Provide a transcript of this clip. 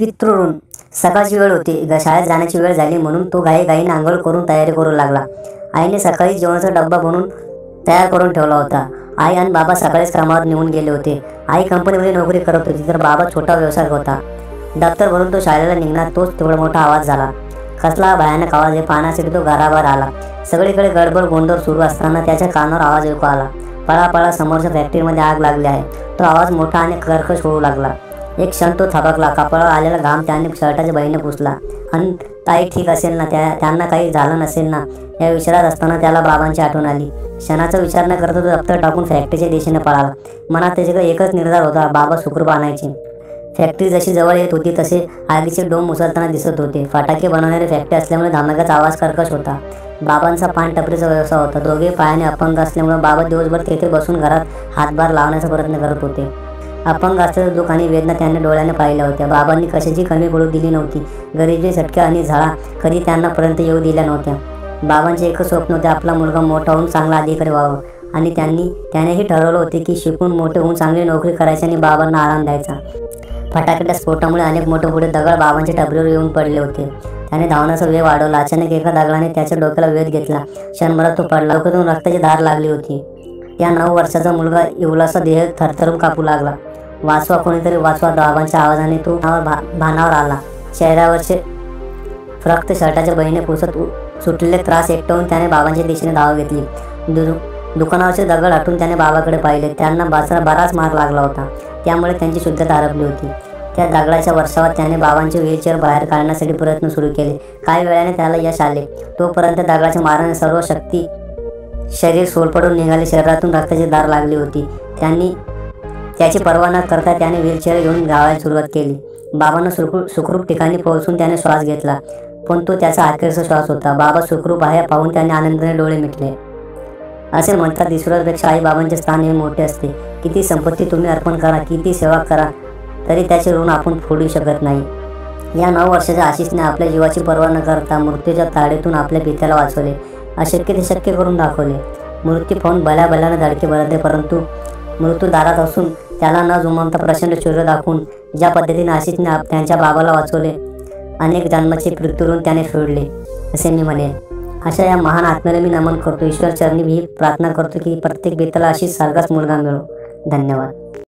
पितृऋण. सकाळची वेळ होती. शाळेत जाण्याची वेळ झाली म्हणून तो घाईघाईने आंघोळ करून तयारी करू लागला. आईने सकाळी जेवणाचा डब्बा बनवून तयार करून ठेवला होता. आई आणि बाबा सकाळीच कामावर निघून गेले होते. आई कंपनीमध्ये नोकरी करत होती तर बाबा छोटा व्यवसाय होता. दप्तर भरून तो शाळेला निघणार तोच तेवढा मोठा आवाज झाला. कसला भयानक आवाज हे पाहण्यासाठी तो घराबाहेर आला. सगळीकडे गडबड गोंधळ सुरू असताना त्याच्या कानावर आवाज ऐकू आला. पळापळा समोरच्या फॅक्टरीमध्ये आग लागली आहे. तो आवाज मोठा आणि कर्कश होऊ लागला. एक क्षण तो थबकला. कपाळावर आलेला घाम त्याने शर्टाच्या बाईने पुसला. आणि ताई ठीक असेल ना, त्यांना काही झालं नसेल ना, या विचारात असताना त्याला बाबांची आठवण आली. क्षणाचा विचार न करता तो दप्तर टाकून फॅक्टरीच्या दिशेने पळाला. मनात त्याच्याकडे एकच निर्धार होता, बाबा सुखरूप आणायचे. फॅक्टरी जशी जवळ येत होती तसे आगीचे डोम उसळताना दिसत होते. फटाके बनवणारी फॅक्टरी असल्यामुळे धमाक्याचा आवाज कर्कश होता. बाबांचा पान टपरीचा व्यवसाय होता. दोघे पायाने अपंग असल्यामुळे बाबा दिवसभर तेथे बसून घरात हातभार लावण्याचा प्रयत्न करत होते. अपंग असलेले दुःख आणि वेदना त्यांनी डोळ्याने पाहिल्या होत्या. बाबांनी कशाची कमी पडू दिली नव्हती. गरिबी, झटके आणि झळा कधी त्यांना पर्यंत येऊ दिल्या नव्हत्या. बाबांचे एकच स्वप्न होते, आपला मुलगा मोठा होऊन चांगला अधिकारी व्हावा. आणि त्यानेही ठरवलं होते की शिकून मोठे होऊन चांगली नोकरी करायची आणि बाबांना आराम द्यायचा. फटाक्याच्या स्फोटामुळे अनेक मोठे दगड बाबांच्या टपरीवर येऊन पडले होते. त्याने धावण्याचा वेग वाढवला. अचानक एका दगडाने त्याच्या डोक्याला वेध घेतला. क्षणभरात तो पडला. डोक्यातून रक्ताची धार लागली होती. त्या 9 वर्षाचा मुलगा इवलासा देह थरथरून कापू लागला. वाचवा, कोणीतरी वाचवा, बाबांच्या आवाजाने तो भानावर आला. चेहऱ्यावरचे रक्त शर्टाच्या बहिणी पुसत सुटलेले त्रास एकटवून त्याने बाबांच्या दिशेने धाव घेतली. दुकानावरचे दगड हटून त्याने बाबाकडे पाहिले. त्यांना बराच मार लागला होता, त्यामुळे त्यांची शुद्धता हरपली होती. त्या दगडाच्या वर्षावर त्याने बाबांचे व्हीलचेअर बाहेर काढण्यासाठी प्रयत्न सुरू केले. काही वेळाने त्याला यश आले. तोपर्यंत दगडाच्या माराने सर्व शक्ती शरीर सोलपडून निघाले. शरीरातून रक्ताची धार लागली होती. त्याची पर्वा न करता त्याने व्हीलचेअर घेऊन धावायला सुरुवात केली. बाबांना सुखरूप ठिकाणी पोहोचून त्याने श्वास घेतला, पण तो त्याचा अखेरचा श्वास होता. बाबा सुखरूप आहे पाहून त्याने आनंदाने डोळे मिटले. असे म्हणतात, ईश्वरापेक्षा आई बाबांचे स्थान हे मोठे असते. किती संपत्ती तुम्ही अर्पण करा, किती सेवा करा, तरी त्याचे ऋण आपण फेडू शकत नाही. या 9 वर्षाच्या आशिषने आपल्या जीवाची पर्वा न करता मृत्यूच्या ताडीतून आपल्या पित्याला वाचवले. अशक्य ते शक्य करून दाखवले. मृत्यू पाहून भल्याभल्याने धडके भरते, परंतु मृत्यू दारात असून त्याला न जुमानता प्रचंड शौर्य दाखवून ज्या पद्धतीने आशिषने त्यांच्या बाबाला वाचवले, अनेक जन्माचे पितृऋण त्याने फेडले असे मी म्हणेन. अशा या महान आत्म्याला मी नमन करतो. ईश्वर चरणी ही प्रार्थना करतो की प्रत्येक बेताला आशिष सारखाच मुलगा मिळो. धन्यवाद.